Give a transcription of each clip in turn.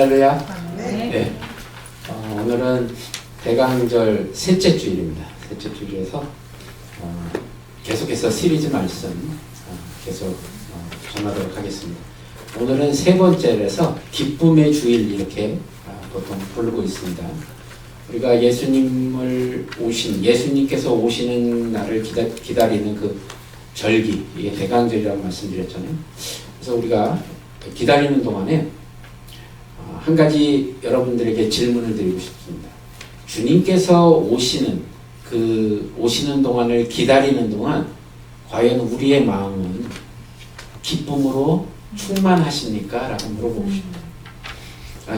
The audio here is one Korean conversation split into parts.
할렐루야. 네. 오늘은 대강절 셋째 주일입니다. 셋째 주일에서 계속해서 시리즈 말씀 계속 전하도록 하겠습니다. 오늘은 세 번째라서 기쁨의 주일 이렇게 보통 부르고 있습니다. 우리가 예수님께서 오시는 날을 기다리는 그 절기, 이게 대강절이라고 말씀드렸잖아요. 그래서 우리가 기다리는 동안에 한 가지 여러분들에게 질문을 드리고 싶습니다. 주님께서 오시는 동안을 기다리는 동안 과연 우리의 마음은 기쁨으로 충만하십니까? 라고 물어보고 싶어요.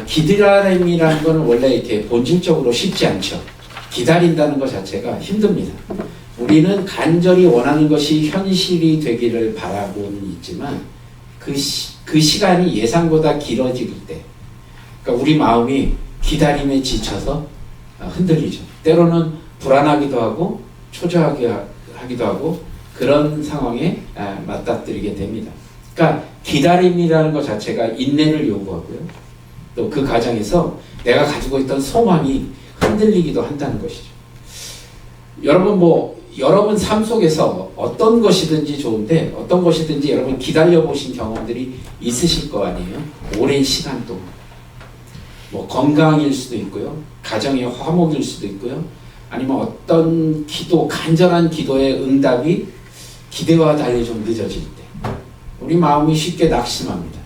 기다림이라는 것은 원래 이렇게 본질적으로 쉽지 않죠. 기다린다는 것 자체가 힘듭니다. 우리는 간절히 원하는 것이 현실이 되기를 바라고는 있지만 그 시간이 예상보다 길어질 때, 그러니까 우리 마음이 기다림에 지쳐서 흔들리죠. 때로는 불안하기도 하고 초조하기도 하고 그런 상황에 맞닥뜨리게 됩니다. 그러니까 기다림이라는 것 자체가 인내를 요구하고요. 또 그 과정에서 내가 가지고 있던 소망이 흔들리기도 한다는 것이죠. 여러분 삶 속에서 어떤 것이든지 좋은데 어떤 것이든지 여러분 기다려 보신 경험들이 있으실 거 아니에요? 오랜 시간 동안. 건강일 수도 있고요. 가정의 화목일 수도 있고요. 아니면 어떤 간절한 기도의 응답이 기대와 달리 좀 늦어질 때 우리 마음이 쉽게 낙심합니다.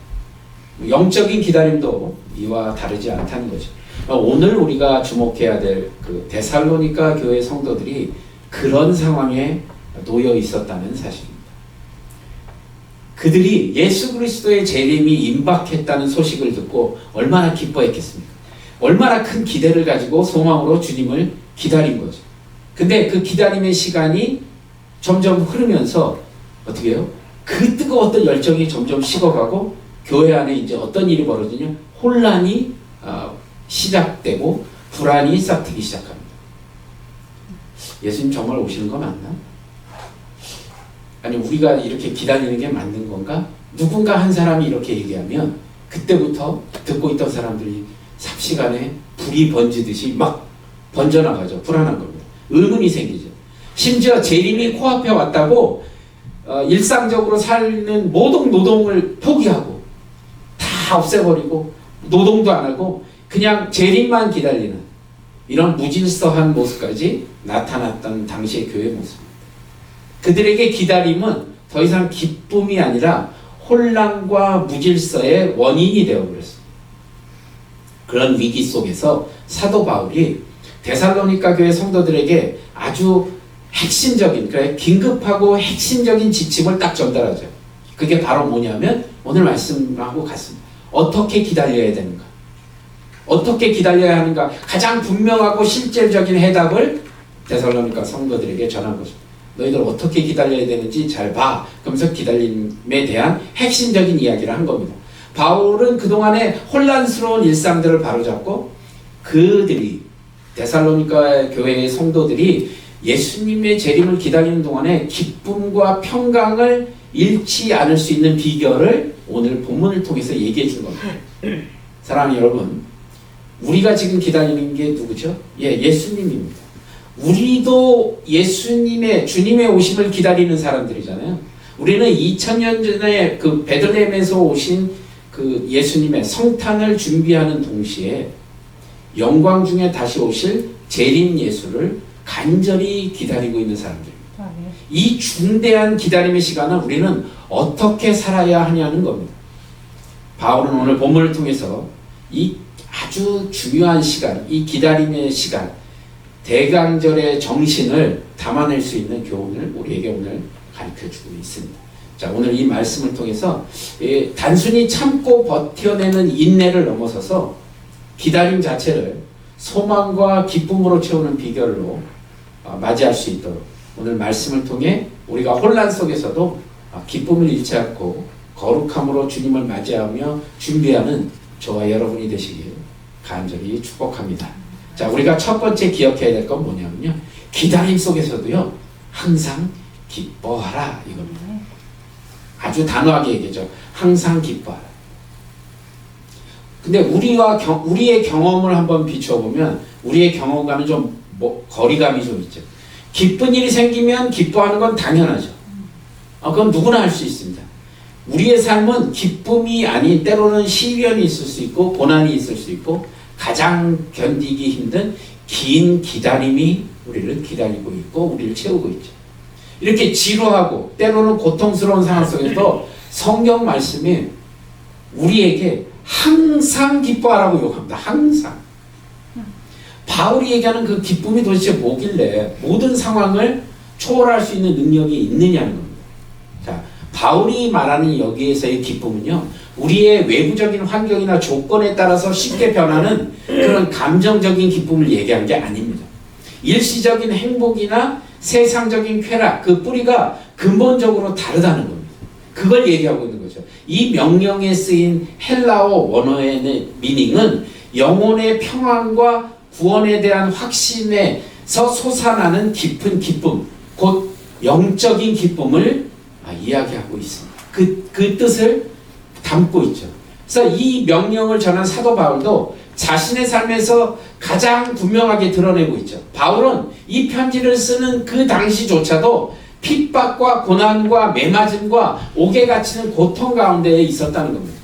영적인 기다림도 이와 다르지 않다는 거죠. 오늘 우리가 주목해야 될 그 데살로니가 교회 성도들이 그런 상황에 놓여 있었다는 사실입니다. 그들이 예수 그리스도의 재림이 임박했다는 소식을 듣고 얼마나 기뻐했겠습니까? 얼마나 큰 기대를 가지고 소망으로 주님을 기다린 거죠. 근데 그 기다림의 시간이 점점 흐르면서 어떻게 해요? 그 뜨거웠던 열정이 점점 식어가고 교회 안에 이제 어떤 일이 벌어지냐? 혼란이 시작되고 불안이 싹트기 시작합니다. 예수님 정말 오시는 거 맞나? 아니 우리가 이렇게 기다리는 게 맞는 건가? 누군가 한 사람이 이렇게 얘기하면 그때부터 듣고 있던 사람들이 삽시간에 불이 번지듯이 막 번져나가죠. 불안한 겁니다. 의문이 생기죠. 심지어 재림이 코앞에 왔다고 일상적으로 사는 모든 노동을 포기하고 다 없애버리고 노동도 안 하고 그냥 재림만 기다리는 이런 무질서한 모습까지 나타났던 당시의 교회 모습입니다. 그들에게 기다림은 더 이상 기쁨이 아니라 혼란과 무질서의 원인이 되어버렸습니다. 그런 위기 속에서 사도 바울이 데살로니가 교회 성도들에게 아주 핵심적인, 그러니까 긴급하고 핵심적인 지침을 딱 전달하죠. 그게 바로 뭐냐면 오늘 말씀하고 같습니다. 어떻게 기다려야 되는가? 어떻게 기다려야 하는가? 가장 분명하고 실질적인 해답을 데살로니가 성도들에게 전한 것입니다. 너희들 어떻게 기다려야 되는지 잘 봐. 그러면서 기다림에 대한 핵심적인 이야기를 한 겁니다. 바울은 그동안의 혼란스러운 일상들을 바로잡고 그들이 데살로니가 교회의 성도들이 예수님의 재림을 기다리는 동안에 기쁨과 평강을 잃지 않을 수 있는 비결을 오늘 본문을 통해서 얘기해 준 겁니다. 사랑하는 여러분, 우리가 지금 기다리는 게 누구죠? 예수님입니다. 우리도 주님의 오심을 기다리는 사람들이잖아요. 우리는 2000년 전에 그 베들레헴에서 오신 그 예수님의 성탄을 준비하는 동시에 영광 중에 다시 오실 재림 예수를 간절히 기다리고 있는 사람들입니다. 이 중대한 기다림의 시간을 우리는 어떻게 살아야 하냐는 겁니다. 바울은 오늘 본문을 통해서 이 아주 중요한 시간, 이 기다림의 시간, 대강절의 정신을 담아낼 수 있는 교훈을 우리에게 오늘 가르쳐주고 있습니다. 자, 오늘 이 말씀을 통해서 단순히 참고 버텨내는 인내를 넘어서서 기다림 자체를 소망과 기쁨으로 채우는 비결로 맞이할 수 있도록 오늘 말씀을 통해 우리가 혼란 속에서도 기쁨을 잃지 않고 거룩함으로 주님을 맞이하며 준비하는 저와 여러분이 되시길 간절히 축복합니다. 자, 우리가 첫 번째 기억해야 될 건 뭐냐면요. 기다림 속에서도요, 항상 기뻐하라 이겁니다. 아주 단호하게 얘기죠. 항상 기뻐하라. 근데 우리의 경험을 한번 비춰보면 우리의 경험과는 좀 거리감이 좀 있죠. 기쁜 일이 생기면 기뻐하는 건 당연하죠. 그건 누구나 할 수 있습니다. 우리의 삶은 기쁨이 아닌 때로는 시련이 있을 수 있고 고난이 있을 수 있고 가장 견디기 힘든 긴 기다림이 우리를 기다리고 있고 우리를 채우고 있죠. 이렇게 지루하고 때로는 고통스러운 상황 속에서 성경 말씀이 우리에게 항상 기뻐하라고 요구합니다. 항상. 바울이 얘기하는 그 기쁨이 도대체 뭐길래 모든 상황을 초월할 수 있는 능력이 있느냐는 겁니다. 자, 바울이 말하는 여기에서의 기쁨은요, 우리의 외부적인 환경이나 조건에 따라서 쉽게 변하는 그런 감정적인 기쁨을 얘기한 게 아닙니다. 일시적인 행복이나 세상적인 쾌락, 그 뿌리가 근본적으로 다르다는 겁니다. 그걸 얘기하고 있는 거죠. 이 명령에 쓰인 헬라어 원어의 미닝은 영혼의 평안과 구원에 대한 확신에서 솟아나는 깊은 기쁨, 곧 영적인 기쁨을 이야기하고 있습니다. 그 뜻을 담고 있죠. 그래서 이 명령을 전한 사도 바울도 자신의 삶에서 가장 분명하게 드러내고 있죠. 바울은 이 편지를 쓰는 그 당시조차도 핍박과 고난과 매맞음과 옥에 갇히는 고통 가운데 있었다는 겁니다.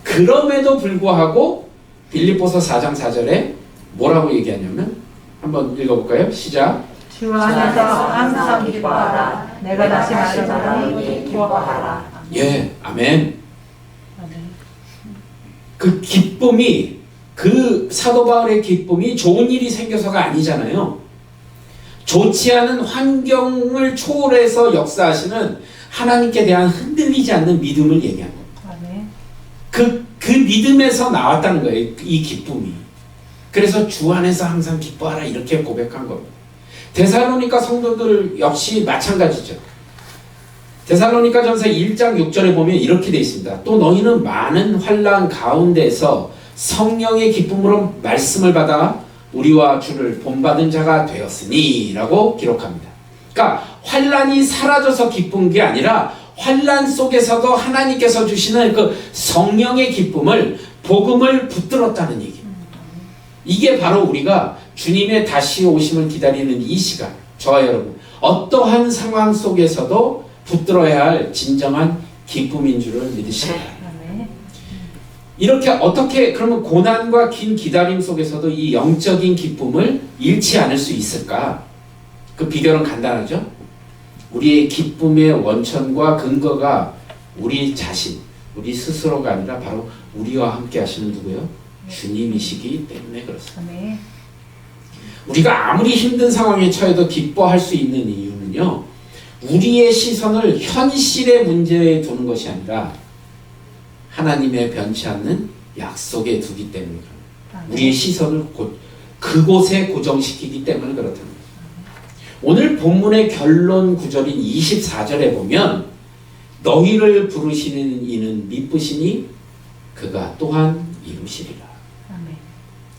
그럼에도 불구하고 빌립보서 4장 4절에 뭐라고 얘기하냐면 한번 읽어볼까요? 시작. 주 안에서 항상 기뻐하라. 내가 다시 말하노니 기뻐하라. 예, 아멘. 그 기쁨이, 그 사도 바울의 기쁨이 좋은 일이 생겨서가 아니잖아요. 좋지 않은 환경을 초월해서 역사하시는 하나님께 대한 흔들리지 않는 믿음을 얘기한 겁니다. 그 믿음에서 나왔다는 거예요. 이 기쁨이. 그래서 주 안에서 항상 기뻐하라 이렇게 고백한 겁니다. 데살로니가 성도들 역시 마찬가지죠. 데살로니가 전서 1장 6절에 보면 이렇게 되어 있습니다. 또 너희는 많은 환난 가운데서 성령의 기쁨으로 말씀을 받아 우리와 주를 본받은 자가 되었으니 라고 기록합니다. 그러니까 환난이 사라져서 기쁜 게 아니라 환난 속에서도 하나님께서 주시는 그 성령의 기쁨을, 복음을 붙들었다는 얘기입니다. 이게 바로 우리가 주님의 다시 오심을 기다리는 이 시간, 저와 여러분 어떠한 상황 속에서도 붙들어야 할 진정한 기쁨인 줄을 믿으시기 바랍니다. 이렇게 어떻게 그러면 고난과 긴 기다림 속에서도 이 영적인 기쁨을 잃지 않을 수 있을까? 그 비결은 간단하죠. 우리의 기쁨의 원천과 근거가 우리 자신, 우리 스스로가 아니라 바로 우리와 함께 하시는 누구요? 주님이시기 때문에 그렇습니다. 우리가 아무리 힘든 상황에 처해도 기뻐할 수 있는 이유는요, 우리의 시선을 현실의 문제에 두는 것이 아니라 하나님의 변치 않는 약속에 두기 때문에 그렇습니다. 우리의 시선을 그곳에 고정시키기 때문에 그렇다는 거죠. 오늘 본문의 결론 구절인 24절에 보면 너희를 부르시는 이는 미쁘시니 그가 또한 이루시리라.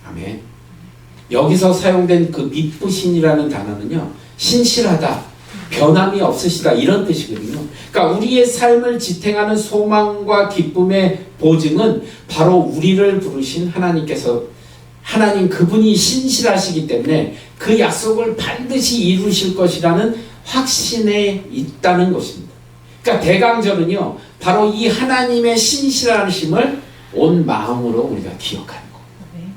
아멘. 여기서 사용된 그 미쁘신이라는 단어는요, 신실하다, 변함이 없으시다 이런 뜻이거든요. 그러니까 우리의 삶을 지탱하는 소망과 기쁨의 보증은 바로 우리를 부르신 하나님께서, 하나님 그분이 신실하시기 때문에 그 약속을 반드시 이루실 것이라는 확신에 있다는 것입니다. 그러니까 대강절은요, 바로 이 하나님의 신실하심을 온 마음으로 우리가 기억하는 거예요.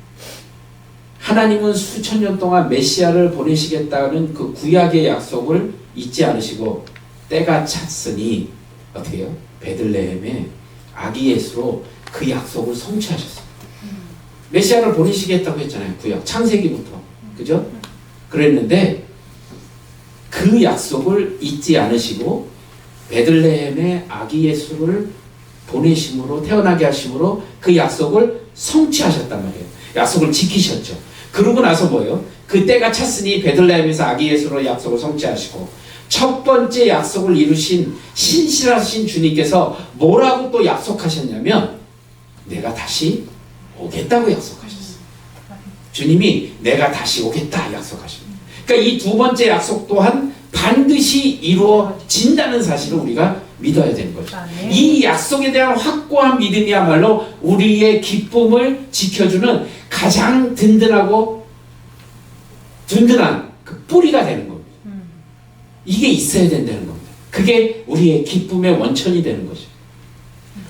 하나님은 수천 년 동안 메시아를 보내시겠다는 그 구약의 약속을 잊지 않으시고 때가 찼으니 어떻게 해요? 베들레헴에 아기 예수로 그 약속을 성취하셨어요. 메시아를 보내시겠다고 했잖아요. 구약 창세기부터. 그죠? 그랬는데 그 약속을 잊지 않으시고 베들레헴에 아기 예수를 보내심으로, 태어나게 하심으로 그 약속을 성취하셨단 말이에요. 약속을 지키셨죠. 그러고 나서 뭐예요? 그 때가 찼으니 베들레헴에서 아기 예수로 약속을 성취하시고 첫 번째 약속을 이루신 신실하신 주님께서 뭐라고 또 약속하셨냐면 내가 다시 오겠다고 약속하셨어요. 주님이 내가 다시 오겠다 약속하십니다. 그러니까 이 두 번째 약속 또한 반드시 이루어진다는 사실을 우리가 믿어야 되는 거죠. 아멘. 이 약속에 대한 확고한 믿음이야말로 우리의 기쁨을 지켜주는 가장 든든한 그 뿌리가 되는 겁니다. 이게 있어야 된다는 겁니다. 그게 우리의 기쁨의 원천이 되는 거죠.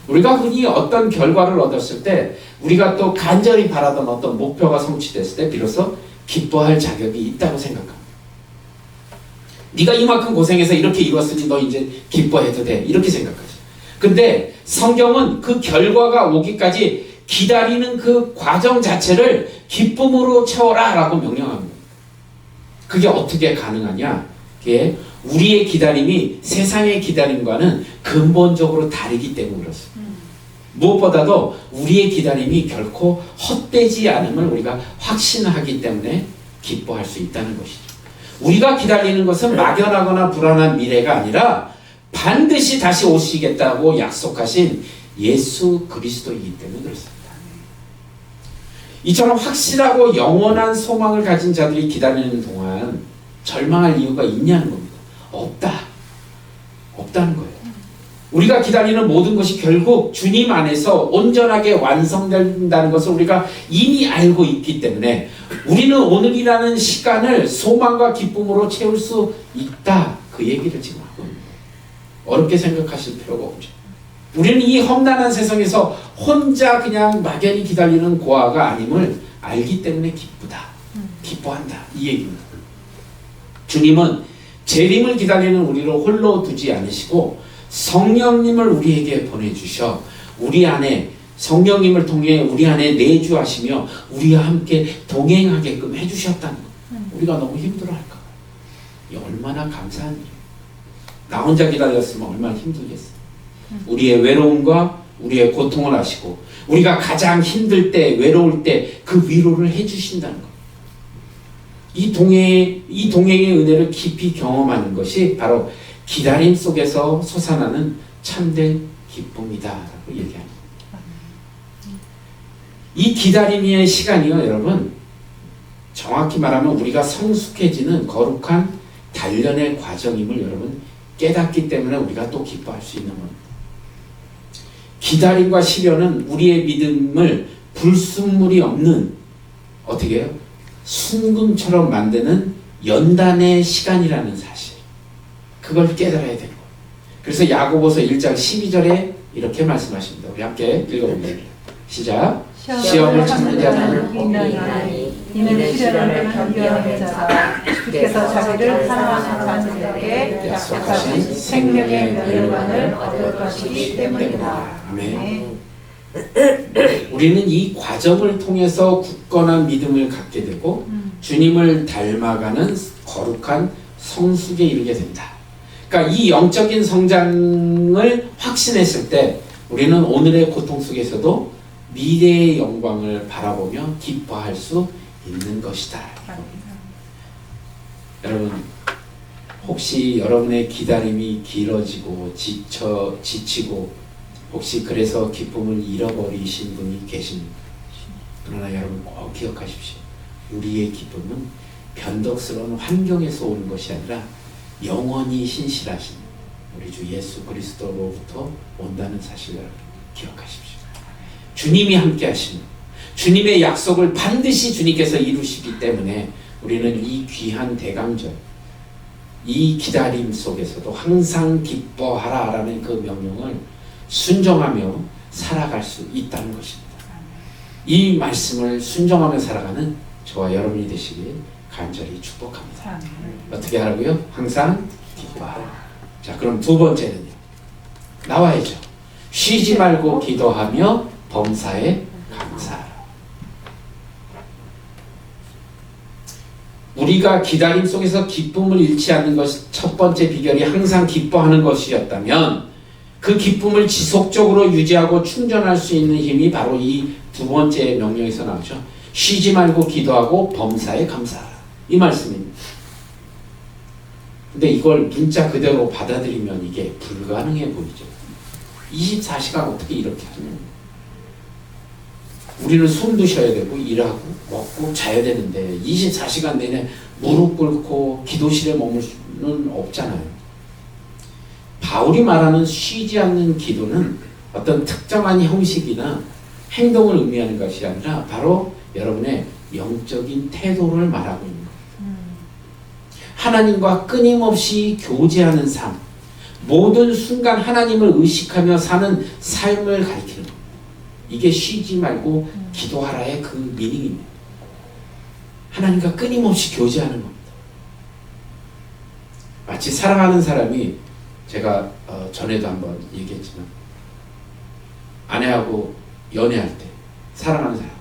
우리가 흔히 어떤 결과를 얻었을 때 우리가 또 간절히 바라던 어떤 목표가 성취됐을 때 비로소 기뻐할 자격이 있다고 생각합니다. 네가 이만큼 고생해서 이렇게 이뤘으니 너 이제 기뻐해도 돼. 이렇게 생각하죠. 근데 성경은 그 결과가 오기까지 기다리는 그 과정 자체를 기쁨으로 채워라 라고 명령합니다. 그게 어떻게 가능하냐? 그게 우리의 기다림이 세상의 기다림과는 근본적으로 다르기 때문에 그렇습니다. 무엇보다도 우리의 기다림이 결코 헛되지 않음을 우리가 확신하기 때문에 기뻐할 수 있다는 것이죠. 우리가 기다리는 것은 막연하거나 불안한 미래가 아니라 반드시 다시 오시겠다고 약속하신 예수 그리스도이기 때문에 그렇습니다. 이처럼 확실하고 영원한 소망을 가진 자들이 기다리는 동안 절망할 이유가 있냐는 겁니다. 없다는 거예요. 우리가 기다리는 모든 것이 결국 주님 안에서 온전하게 완성된다는 것을 우리가 이미 알고 있기 때문에 우리는 오늘이라는 시간을 소망과 기쁨으로 채울 수 있다. 그 얘기를 지금 하고 있는 거예요. 어렵게 생각하실 필요가 없죠. 우리는 이 험난한 세상에서 혼자 그냥 막연히 기다리는 고아가 아님을 알기 때문에 기쁘다. 기뻐한다. 이 얘기입니다. 주님은 재림을 기다리는 우리를 홀로 두지 않으시고 성령님을 우리에게 보내주셔 우리 안에 성령님을 통해 우리 안에 내주하시며 우리와 함께 동행하게끔 해주셨다는 것. 우리가 너무 힘들어할까 봐요. 이 얼마나 감사한 일이에요. 나 혼자 기다렸으면 얼마나 힘들겠어요. 우리의 외로움과 우리의 고통을 아시고 우리가 가장 힘들 때 외로울 때 그 위로를 해주신다는 것. 이 동행의 은혜를 깊이 경험하는 것이 바로 기다림 속에서 솟아나는 참된 기쁨이다라고 얘기합니다. 이 기다림의 시간이요, 여러분, 정확히 말하면 우리가 성숙해지는 거룩한 단련의 과정임을 여러분 깨닫기 때문에 우리가 또 기뻐할 수 있는 겁니다. 기다림과 시련은 우리의 믿음을 불순물이 없는 어떻게 해요? 순금처럼 만드는 연단의 시간이라는 사실. 그걸 깨달아야 되는 거예요. 그래서 야고보서 1장 12절에 이렇게 말씀하십니다. 우리 함께 읽어보겠습니다. 시작. 시험을 참는 자는 복이 있나니 이는 시련을 견디어낸 자가 주께서 자기를 사랑하는 자들에게 약속하신 생명의 멸관을 얻을 것이기 때문이다. 아멘. 우리는 이 과정을 통해서 굳건한 믿음을 갖게 되고 주님을 닮아가는 거룩한 성숙에 이르게 된다. 그러니까 이 영적인 성장을 확신했을 때 우리는 오늘의 고통 속에서도 미래의 영광을 바라보며 기뻐할 수 있는 것이다. 여러분, 혹시 여러분의 기다림이 길어지고 지치고 혹시 그래서 기쁨을 잃어버리신 분이 계십니까? 그러나 여러분 꼭 기억하십시오. 우리의 기쁨은 변덕스러운 환경에서 오는 것이 아니라 영원히 신실하신 우리 주 예수 그리스도로부터 온다는 사실을 기억하십시오. 주님이 함께 하시는 주님의 약속을 반드시 주님께서 이루시기 때문에 우리는 이 귀한 대강절, 이 기다림 속에서도 항상 기뻐하라라는 그 명령을 순종하며 살아갈 수 있다는 것입니다. 이 말씀을 순종하며 살아가는 저와 여러분이 되시길 간절히 축복합니다. 어떻게 하라고요? 항상 기뻐하라. 자, 그럼 두 번째는요. 나와야죠. 쉬지 말고 기도하며 범사에 감사하라. 우리가 기다림 속에서 기쁨을 잃지 않는 것이 첫 번째 비결이 항상 기뻐하는 것이었다면 그 기쁨을 지속적으로 유지하고 충전할 수 있는 힘이 바로 이 두 번째 명령에서 나오죠. 쉬지 말고 기도하고 범사에 감사하라. 이 말씀입니다. 근데 이걸 문자 그대로 받아들이면 이게 불가능해 보이죠. 24시간 어떻게 이렇게 하냐. 우리는 숨도 쉬어야 되고 일하고 먹고 자야 되는데 24시간 내내 무릎 꿇고 기도실에 머물 수는 없잖아요. 바울이 말하는 쉬지 않는 기도는 어떤 특정한 형식이나 행동을 의미하는 것이 아니라 바로 여러분의 영적인 태도를 말하고 있는 겁니다. 하나님과 끊임없이 교제하는 삶, 모든 순간 하나님을 의식하며 사는 삶을 가리키는 겁니다. 이게 쉬지 말고 기도하라의 그 미닝입니다. 하나님과 끊임없이 교제하는 겁니다. 마치 사랑하는 사람이, 제가 전에도 한번 얘기했지만, 아내하고 연애할 때 사랑하는 사람,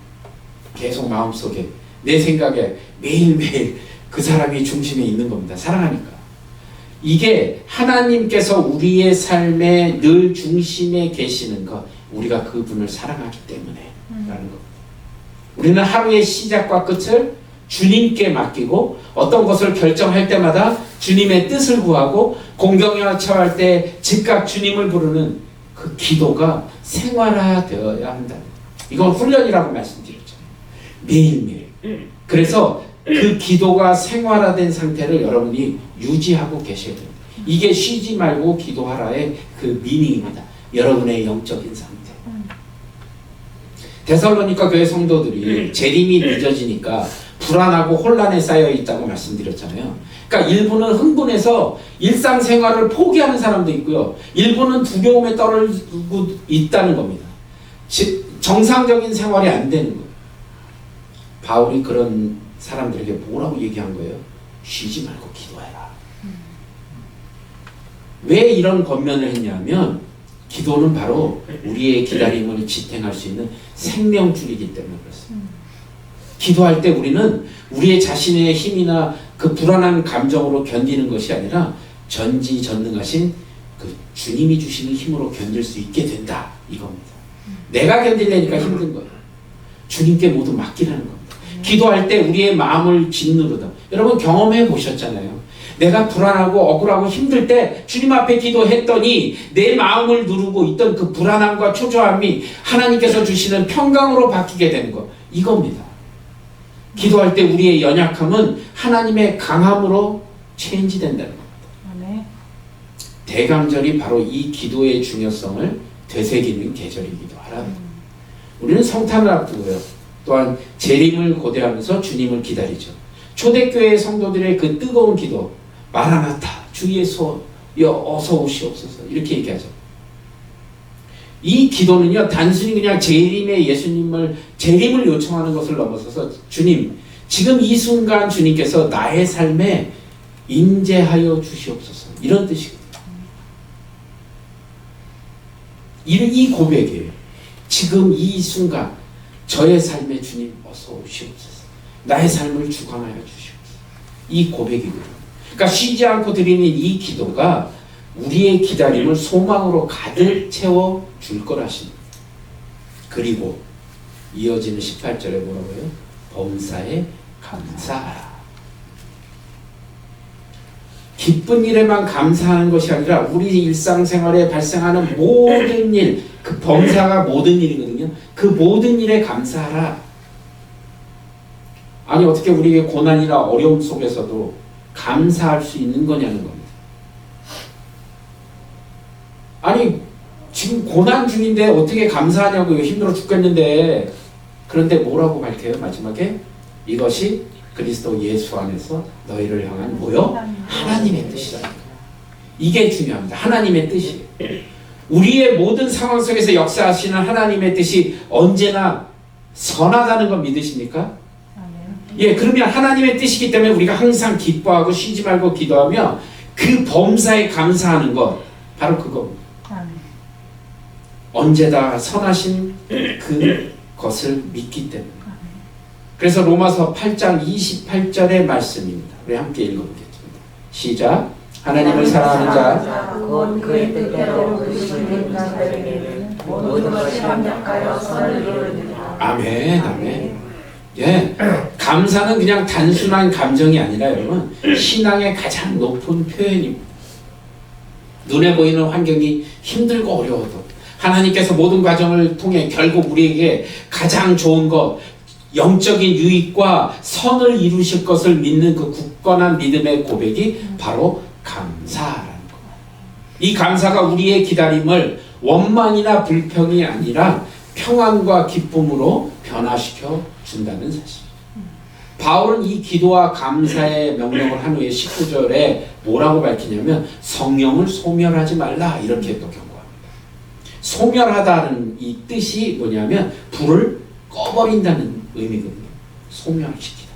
계속 마음속에 내 생각에 매일매일 그 사람이 중심에 있는 겁니다. 사랑하니까. 이게 하나님께서 우리의 삶에 늘 중심에 계시는 것, 우리가 그분을 사랑하기 때문에 라는 겁니다. 우리는 하루의 시작과 끝을 주님께 맡기고 어떤 것을 결정할 때마다 주님의 뜻을 구하고 공경에 처할 때 즉각 주님을 부르는 그 기도가 생활화되어야 한다. 이건 훈련이라고 말씀드렸잖아요. 매일매일. 그래서 그 기도가 생활화된 상태를 여러분이 유지하고 계셔야 됩니다. 이게 쉬지 말고 기도하라의 그 미닝입니다. 여러분의 영적인 상태. 데살로니가 교회 성도들이 재림이 늦어지니까 불안하고 혼란에 쌓여 있다고 말씀드렸잖아요. 그러니까 일부는 흥분해서 일상생활을 포기하는 사람도 있고요. 일부는 두려움에 떨고 있다는 겁니다. 정상적인 생활이 안 되는 거예요. 바울이 그런 사람들에게 뭐라고 얘기한 거예요? 쉬지 말고 기도해라. 왜 이런 권면을 했냐면 기도는 바로 우리의 기다림을 지탱할 수 있는 생명줄이기 때문에 그렇습니다. 기도할 때 우리는 우리의 자신의 힘이나 그 불안한 감정으로 견디는 것이 아니라 전지전능하신 그 주님이 주시는 힘으로 견딜 수 있게 된다, 이겁니다. 내가 견디려니까 힘든 거예요. 주님께 모두 맡기라는 겁니다. 기도할 때 우리의 마음을 짓누르다. 여러분 경험해 보셨잖아요. 내가 불안하고 억울하고 힘들 때 주님 앞에 기도했더니 내 마음을 누르고 있던 그 불안함과 초조함이 하나님께서 주시는 평강으로 바뀌게 되는 것, 이겁니다. 기도할 때 우리의 연약함은 하나님의 강함으로 체인지된다는 겁니다. 대강절이 바로 이 기도의 중요성을 되새기는 계절이기도 하라. 우리는 성탄을 앞두고요. 또한 재림을 고대하면서 주님을 기다리죠. 초대교회 성도들의 그 뜨거운 기도, 마라나타, 주 예수여 어서 오시옵소서, 이렇게 얘기하죠. 이 기도는요, 단순히 그냥 재림의 재림을 요청하는 것을 넘어서서 주님, 지금 이 순간 주님께서 나의 삶에 임재하여 주시옵소서, 이런 뜻이거든요. 이 고백이에요. 지금 이 순간 저의 삶에 주님 어서 오시옵소서, 나의 삶을 주관하여 주시옵소서, 이 고백이거든요. 그러니까 쉬지 않고 드리는 이 기도가 우리의 기다림을 소망으로 가득 채워 줄 거라십니다. 그리고 이어지는 18절에 뭐라고요? 범사에 감사하라. 기쁜 일에만 감사하는 것이 아니라 우리 일상생활에 발생하는 모든 일, 그 범사가 모든 일이거든요. 그 모든 일에 감사하라. 아니 어떻게 우리의 고난이나 어려움 속에서도 감사할 수 있는 거냐는 겁니다. 아니 지금 고난 중인데 어떻게 감사하냐고요. 힘들어 죽겠는데. 그런데 뭐라고 밝혀요? 마지막에 이것이 그리스도 예수 안에서 너희를 향한 뭐요? 하나님의 뜻이다. 이게 중요합니다. 하나님의 뜻이에요. 우리의 모든 상황 속에서 역사하시는 하나님의 뜻이 언제나 선하다는 건 믿으십니까? 예, 그러면 하나님의 뜻이기 때문에 우리가 항상 기뻐하고 쉬지 말고 기도하며 그 범사에 감사하는 것, 바로 그겁니다. 언제다 선하신 그것을 믿기 때문에. 그래서 로마서 8장 28절의 말씀입니다. 우리 함께 읽어보겠습니다. 시작. 하나님을 사랑하는 자, 곧 그의 뜻대로 부르시는 자들에게는 모든 것이 합력하여 선을 이루느니라. 아멘, 아멘. 예, 감사는 그냥 단순한 감정이 아니라 여러분 신앙의 가장 높은 표현입니다. 눈에 보이는 환경이 힘들고 어려워도 하나님께서 모든 과정을 통해 결국 우리에게 가장 좋은 것, 영적인 유익과 선을 이루실 것을 믿는 그 굳건한 믿음의 고백이 바로 감사라는 겁니다. 이 감사가 우리의 기다림을 원망이나 불평이 아니라 평안과 기쁨으로 변화시켜 준다는 사실. 바울은 이 기도와 감사의 명령을 한 후에 19절에 뭐라고 밝히냐면 성령을 소멸하지 말라 이렇게 또 경고합니다. 소멸하다는 이 뜻이 뭐냐면 불을 꺼버린다는 의미거든요. 소멸시키다.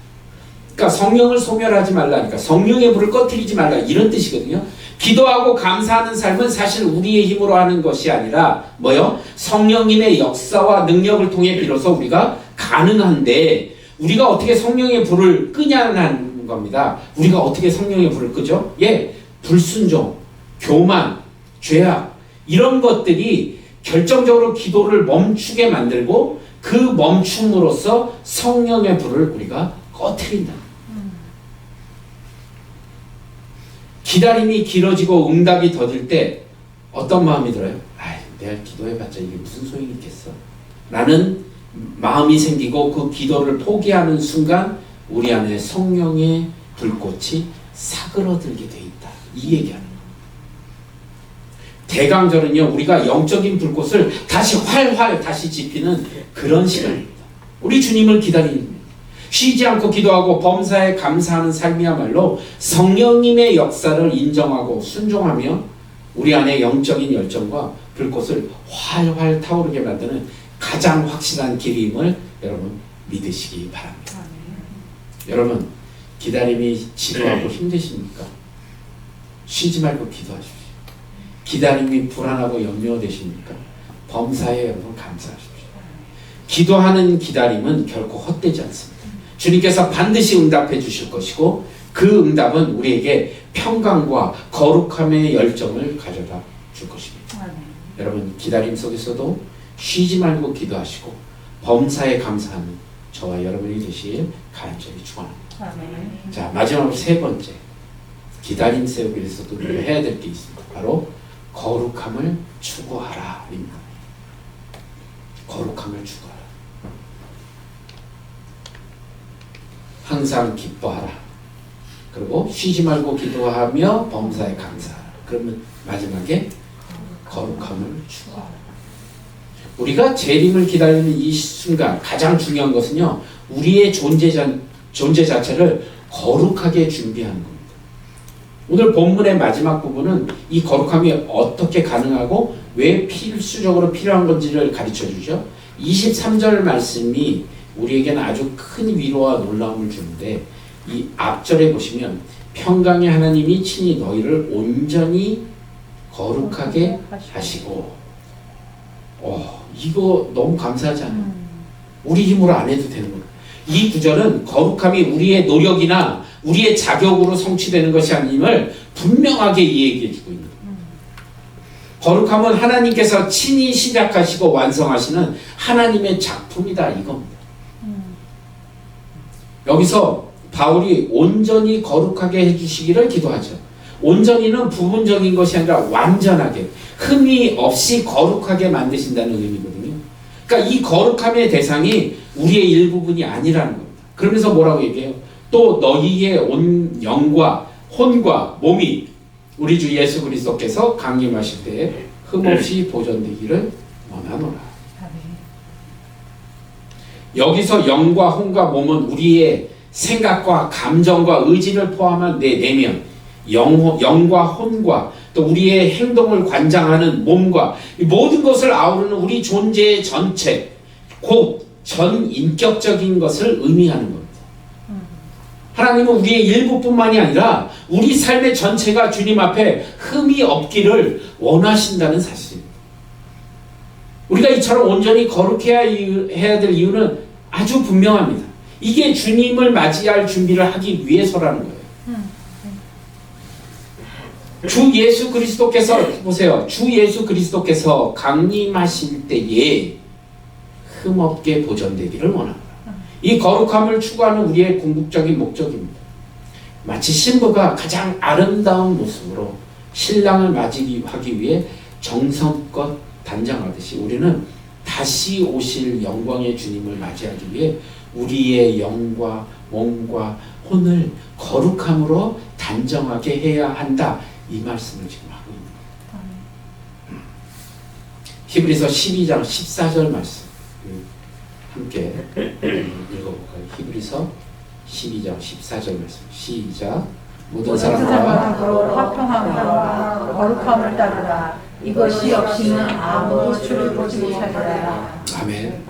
그러니까 성령을 소멸하지 말라니까 성령의 불을 꺼뜨리지 말라 이런 뜻이거든요. 기도하고 감사하는 삶은 사실 우리의 힘으로 하는 것이 아니라 뭐요? 성령님의 역사와 능력을 통해 비로소 우리가 가능한데 우리가 어떻게 성령의 불을 끄냐는 겁니다. 우리가 어떻게 성령의 불을 끄죠? 예, 불순종, 교만, 죄악 이런 것들이 결정적으로 기도를 멈추게 만들고 그 멈춤으로써 성령의 불을 우리가 꺼트린다. 기다림이 길어지고 응답이 더딜 때 어떤 마음이 들어요? 내가 기도해봤자 이게 무슨 소용이 있겠어? 라는 마음이 생기고 그 기도를 포기하는 순간 우리 안에 성령의 불꽃이 사그러들게 돼 있다. 이 얘기하는 거예요. 대강절은요, 우리가 영적인 불꽃을 다시 활활 다시 지피는 그런 시간입니다. 우리 주님을 기다리는 거예요. 쉬지 않고 기도하고 범사에 감사하는 삶이야말로 성령님의 역사를 인정하고 순종하며 우리 안에 영적인 열정과 불꽃을 활활 타오르게 만드는 가장 확실한 길임을 여러분 믿으시기 바랍니다. 여러분 기다림이 지루하고 힘드십니까? 쉬지 말고 기도하십시오. 기다림이 불안하고 염려되십니까? 범사에 여러분 감사하십시오. 기도하는 기다림은 결코 헛되지 않습니다. 주님께서 반드시 응답해 주실 것이고 그 응답은 우리에게 평강과 거룩함의 열정을 가져다 줄 것입니다. 여러분 기다림 속에서도 쉬지 말고 기도하시고 범사에 감사하는 저와 여러분이 되시길 간절히 축원합니다. 자, 마지막으로 세 번째 기다림 세우기에서도 우리가 해야 될 게 있습니다. 바로 거룩함을 추구하라입니다. 거룩함을 추구하라. 항상 기뻐하라. 그리고 쉬지 말고 기도하며 범사에 감사하라. 그러면 마지막에 거룩함을 추구하라. 우리가 재림을 기다리는 이 순간 가장 중요한 것은요, 우리의 존재 자체를 거룩하게 준비하는 겁니다. 오늘 본문의 마지막 부분은 이 거룩함이 어떻게 가능하고 왜 필수적으로 필요한 건지를 가르쳐 주죠. 23절 말씀이 우리에게는 아주 큰 위로와 놀라움을 주는데 이 앞절에 보시면 평강의 하나님이 친히 너희를 온전히 거룩하게 하시고 이거 너무 감사하지 않아요? 우리 힘으로 안 해도 되는 거예요. 이 구절은 거룩함이 우리의 노력이나 우리의 자격으로 성취되는 것이 아님을 분명하게 얘기해 주고 있는 거예요. 거룩함은 하나님께서 친히 시작하시고 완성하시는 하나님의 작품이다 이겁니다. 여기서 바울이 온전히 거룩하게 해주시기를 기도하죠. 온전히는 부분적인 것이 아니라 완전하게 흠이 없이 거룩하게 만드신다는 의미거든요. 그러니까 이 거룩함의 대상이 우리의 일부분이 아니라는 겁니다. 그러면서 뭐라고 얘기해요? 또 너희의 온 영과 혼과 몸이 우리 주 예수 그리스도께서 강림하실 때에 흠없이 보존되기를 원하노라. 여기서 영과 혼과 몸은 우리의 생각과 감정과 의지를 포함한 내 내면, 영과 혼과 또 우리의 행동을 관장하는 몸과 이 모든 것을 아우르는 우리 존재의 전체, 곧 전인격적인 것을 의미하는 겁니다. 하나님은 우리의 일부뿐만이 아니라 우리 삶의 전체가 주님 앞에 흠이 없기를 원하신다는 사실입니다. 우리가 이처럼 온전히 거룩해야 해야 될 이유는 아주 분명합니다. 이게 주님을 맞이할 준비를 하기 위해서라는 거예요. 주 예수 그리스도께서 보세요. 주 예수 그리스도께서 강림하실 때에 흠없게 보존되기를 원합니다. 이 거룩함을 추구하는 우리의 궁극적인 목적입니다. 마치 신부가 가장 아름다운 모습으로 신랑을 맞이하기 위해 정성껏 단장하듯이 우리는 다시 오실 영광의 주님을 맞이하기 위해 우리의 영과 몸과 혼을 거룩함으로 단정하게 해야 한다. 이 말씀을 지금 하고 있는 거예요. 히브리서 12장 14절 말씀 함께 읽어볼까요? 히브리서 12장 14절 말씀 시작. 모든 사람과 화평함과 거룩함을 따르라. 이것이 없이는 아무도 주를 보지 못하리라. 아멘.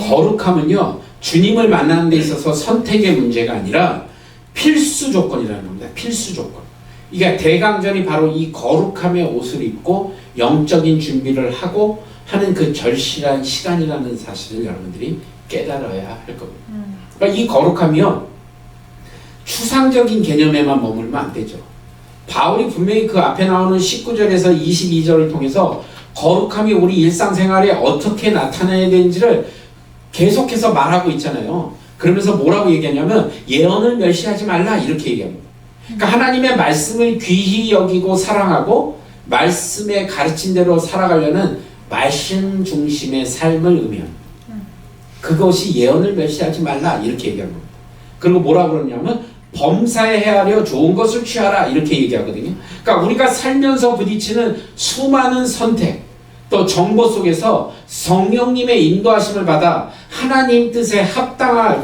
거룩함은요, 주님을 만나는 데 있어서 선택의 문제가 아니라 필수 조건이라는 겁니다. 필수 조건. 그러니까 대강전이 바로 이 거룩함의 옷을 입고 영적인 준비를 하고 하는 그 절실한 시간이라는 사실을 여러분들이 깨달아야 할 겁니다. 그러니까 이 거룩함이요, 추상적인 개념에만 머물면 안 되죠. 바울이 분명히 그 앞에 나오는 19절에서 22절을 통해서 거룩함이 우리 일상생활에 어떻게 나타나야 되는지를 계속해서 말하고 있잖아요. 그러면서 뭐라고 얘기하냐면 예언을 멸시하지 말라 이렇게 얘기합니다. 그러니까 하나님의 말씀을 귀히 여기고 사랑하고 말씀에 가르친 대로 살아가려는 말씀 중심의 삶을 의미합니다. 그것이 예언을 멸시하지 말라 이렇게 얘기한 겁니다. 그리고 뭐라고 그러냐면 범사에 헤아려 좋은 것을 취하라 이렇게 얘기하거든요. 그러니까 우리가 살면서 부딪히는 수많은 선택 또 정보 속에서 성령님의 인도하심을 받아 하나님 뜻에 합당한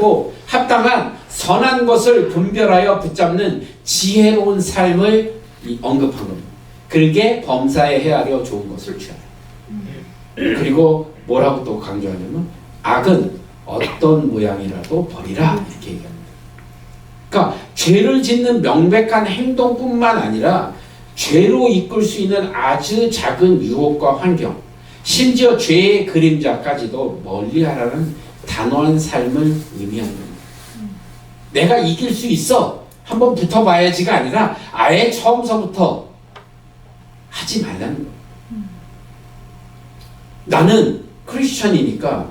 선한 것을 분별하여 붙잡는 지혜로운 삶을 언급한 겁니다. 그게 범사에 헤아려 좋은 것을 취하라. 그리고 뭐라고 또 강조하냐면 악은 어떤 모양이라도 버리라 이렇게 얘기합니다. 그러니까 죄를 짓는 명백한 행동뿐만 아니라 죄로 이끌 수 있는 아주 작은 유혹과 환경, 심지어 죄의 그림자까지도 멀리하라는 단호한 삶을 의미하는 겁니다. 내가 이길 수 있어, 한번 붙어봐야지가 아니라 아예 처음서부터 하지 말라는 거예요. 나는 크리스천이니까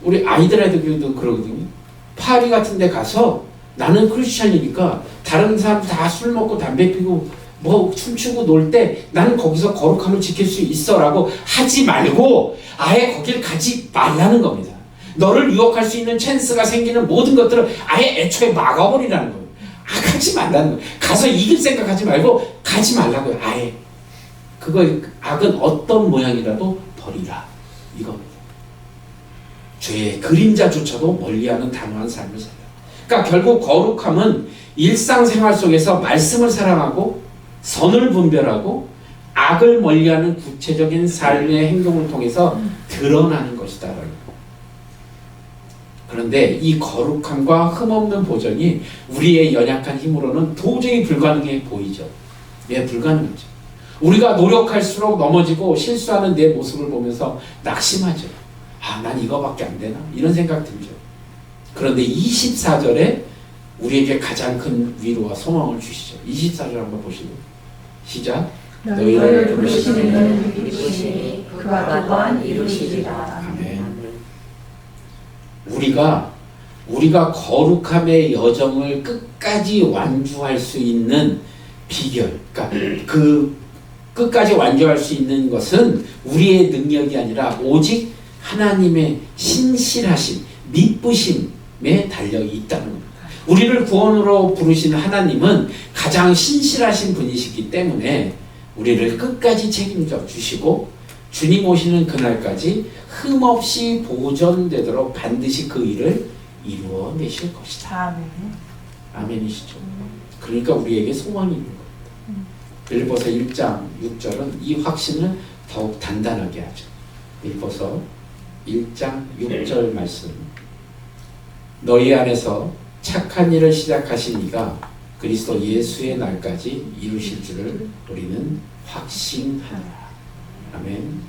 우리 아이들에게도 그러거든요. 파리 같은 데 가서 나는 크리스천이니까 다른 사람 다 술 먹고 담배 피고 뭐 춤추고 놀 때 나는 거기서 거룩함을 지킬 수 있어 라고 하지 말고 아예 거길 가지 말라는 겁니다. 너를 유혹할 수 있는 찬스가 생기는 모든 것들을 아예 애초에 막아버리라는 거예요. 가지 말라는 거예요. 가서 이길 생각하지 말고 가지 말라고요. 아예. 그거 악은 어떤 모양이라도 버리라 이겁니다. 죄의 그림자조차도 멀리하는 단호한 삶을 살라. 그러니까 결국 거룩함은 일상생활 속에서 말씀을 사랑하고 선을 분별하고 악을 멀리하는 구체적인 삶의 행동을 통해서 드러나는 것이다. 그런데 이 거룩함과 흠없는 보전이 우리의 연약한 힘으로는 도저히 불가능해 보이죠. 왜 불가능하죠? 우리가 노력할수록 넘어지고 실수하는 내 모습을 보면서 낙심하죠. 아, 난 이거밖에 안 되나? 이런 생각 들죠. 그런데 24절에 우리에게 가장 큰 위로와 소망을 주시죠. 24절 한번 보시고 시작. 너희를 부르시는 이루시니 그가 또한 이루시리라. 아멘. 우리가 거룩함의 여정을 끝까지 완주할 수 있는 비결, 그러니까 그 끝까지 완주할 수 있는 것은 우리의 능력이 아니라 오직 하나님의 신실하심, 미쁘심에 달려 있다는 겁니다. 우리를 구원으로 부르신 하나님은 가장 신실하신 분이시기 때문에 우리를 끝까지 책임져 주시고 주님 오시는 그날까지 흠없이 보존되도록 반드시 그 일을 이루어내실 것이다. 아멘. 아멘이시죠. 그러니까 우리에게 소망이 있는 겁니다. 빌립보서 1장 6절은 이 확신을 더욱 단단하게 하죠. 빌립보서 1장 6절 말씀. 너희 안에서 착한 일을 시작하신 이가 그리스도 예수의 날까지 이루실 줄을 우리는 확신하노라. 아멘.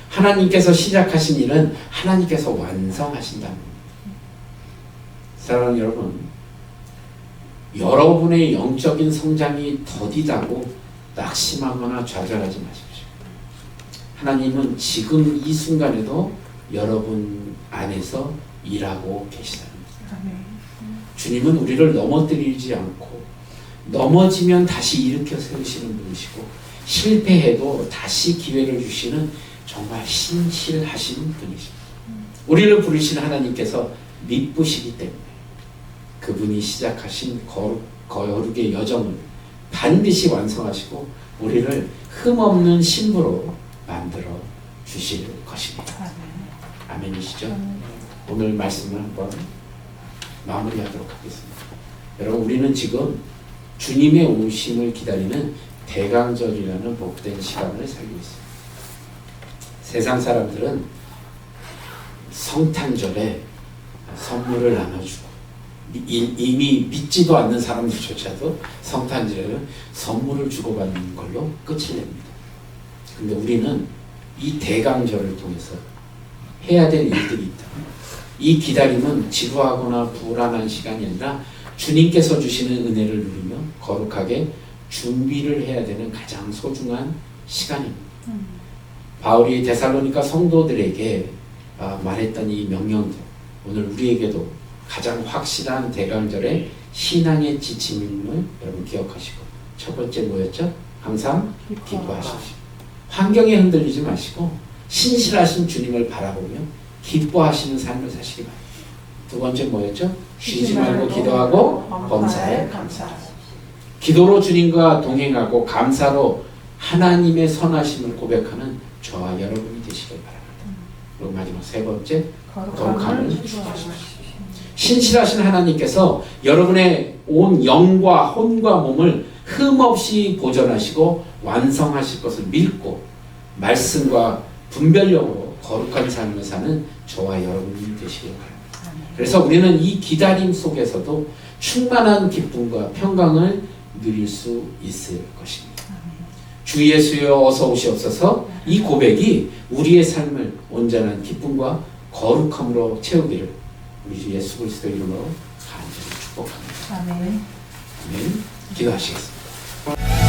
하나님께서 시작하신 일은 하나님께서 완성하신다는 겁니다. 사랑하는 여러분, 여러분의 영적인 성장이 더디다고 낙심하거나 좌절하지 마십시오. 하나님은 지금 이 순간에도 여러분 안에서 일하고 계시다는 겁니다. 주님은 우리를 넘어뜨리지 않고 넘어지면 다시 일으켜 세우시는 분이시고 실패해도 다시 기회를 주시는 정말 신실하신 분이십니다. 우리를 부르신 하나님께서 미쁘시기 때문에 그분이 시작하신 거룩의 여정을 반드시 완성하시고 우리를 흠없는 신부로 만들어 주실 것입니다. 아멘이시죠? 오늘 말씀을 한번 마무리하도록 하겠습니다. 여러분, 우리는 지금 주님의 오심을 기다리는 대강절이라는 복된 시간을 살고 있습니다. 세상 사람들은 성탄절에 선물을 나눠주고, 이미 믿지도 않는 사람들조차도 성탄절에 선물을 주고받는 걸로 끝을 냅니다. 근데 우리는 이 대강절을 통해서 해야 될 일들이 있다. 이 기다림은 지루하거나 불안한 시간이 아니라 주님께서 주시는 은혜를 누리며 거룩하게 준비를 해야 되는 가장 소중한 시간입니다. 바울이 데살로니가 성도들에게 말했던 이 명령들, 오늘 우리에게도 가장 확실한 대강절의 신앙의 지침임을 여러분 기억하시고, 첫 번째 뭐였죠? 항상 기뻐하십시오. 환경에 흔들리지 마시고 신실하신 주님을 바라보며 기뻐하시는 삶을 사시기 바랍니다. 두 번째 뭐였죠? 쉬지 말고 기도하고 범사에 감사하십시오. 기도로 주님과 동행하고 감사로 하나님의 선하심을 고백하는 저와 여러분이 되시길 바랍니다. 그리고 마지막 세 번째, 거룩함을 추구하십시오. 신실하신 하나님께서 여러분의 온 영과 혼과 몸을 흠없이 보존하시고 완성하실 것을 믿고 말씀과 분별력으로 거룩한 삶을 사는 저와 여러분이 되시길 바랍니다. 그래서 우리는 이 기다림 속에서도 충만한 기쁨과 평강을 누릴 수 있을 것입니다. 주 예수여 어서 오시옵소서. 이 고백이 우리의 삶을 온전한 기쁨과 거룩함으로 채우기를 우리 주 예수 그리스도 이름으로 간절히 축복합니다. 아멘. 아멘. 기도하시겠습니다.